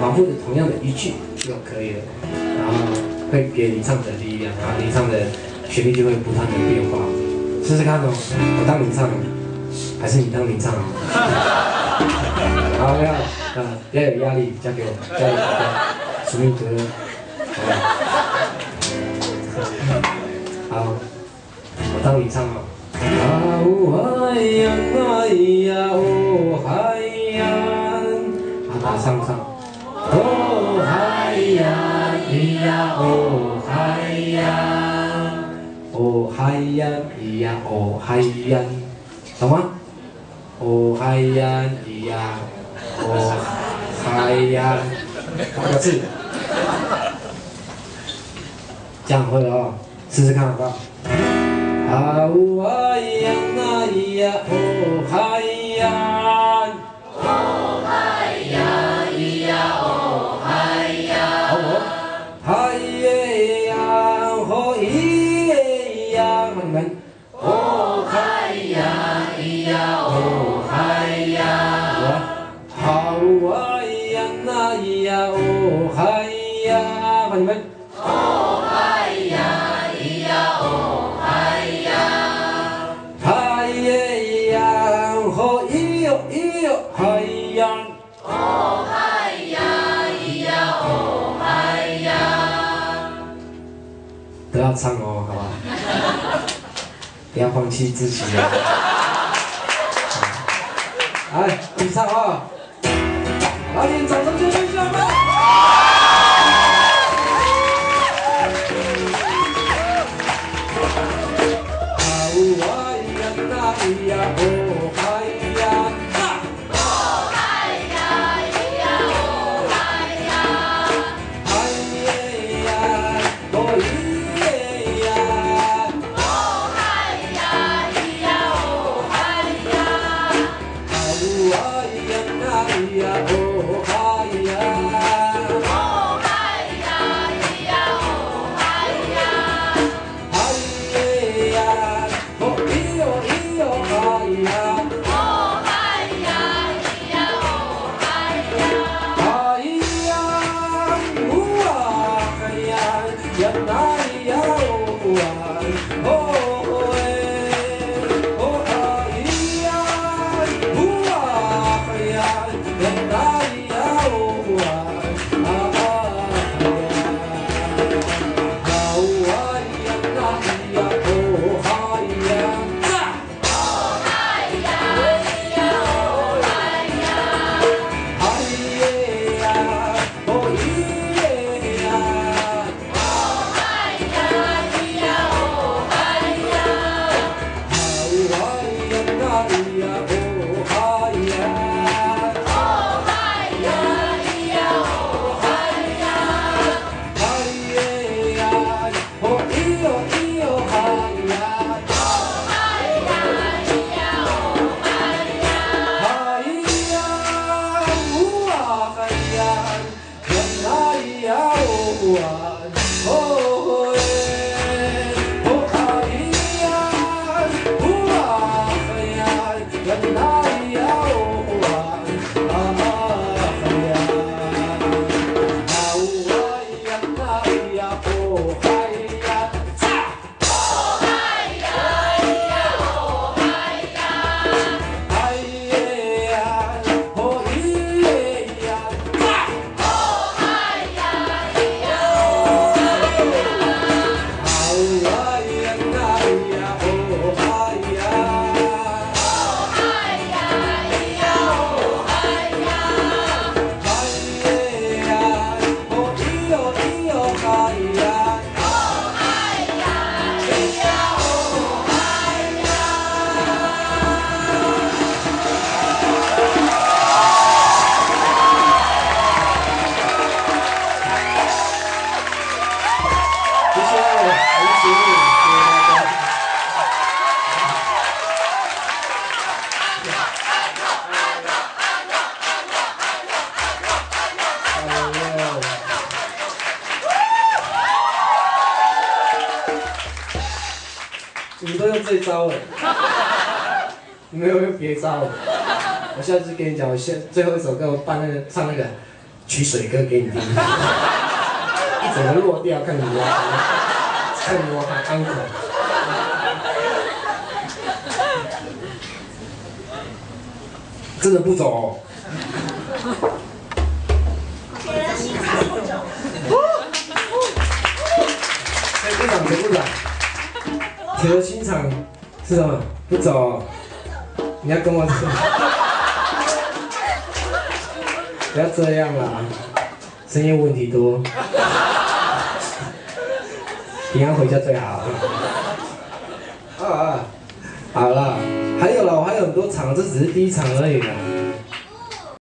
反复的同样的一句就可以了，然后会给你唱的力量，然后你唱的旋律就会不断的变化。试试看哦，我当你唱，还是你当你唱？好，不要有压力，交给我，交给我，署名哥。好，我当你唱哦。啊呜嗨呀哎呀哦嗨呀，好，唱。哦嗨呀咿呀哦嗨呀，哦嗨呀咿呀哦嗨呀，懂吗？哦嗨呀咿呀哦嗨呀，8个字，这样会了哦，试试看好不好？啊呜哎呀哎呀哦嗨呀，哦嗨呀咿呀哦嗨呀，好不？嗨耶呀哦咿耶呀，你们，哦嗨呀咿呀哦嗨呀，好哎呀哎呀哦嗨呀，你们。哦嗨呀咿呀哦嗨呀，嗨耶呀哦咿哟咿哟嗨呀，哦嗨呀咿呀哦嗨呀，都要唱哦，好不好？不要放弃自己哦。来，一起唱啊！来点掌声接一下吧。你都用这招了，你没有用别招了。我下次跟你讲，我最后一首歌我唱那个取水歌给你听，一整个落掉，看你还安口。真的不走哦。部长，部长，铁的心肠是什么？不走，你要跟我走。不要这样啦，声音问题多，平安回家最好。好了，还有啦，我还有很多场，这只是第一场而已啦。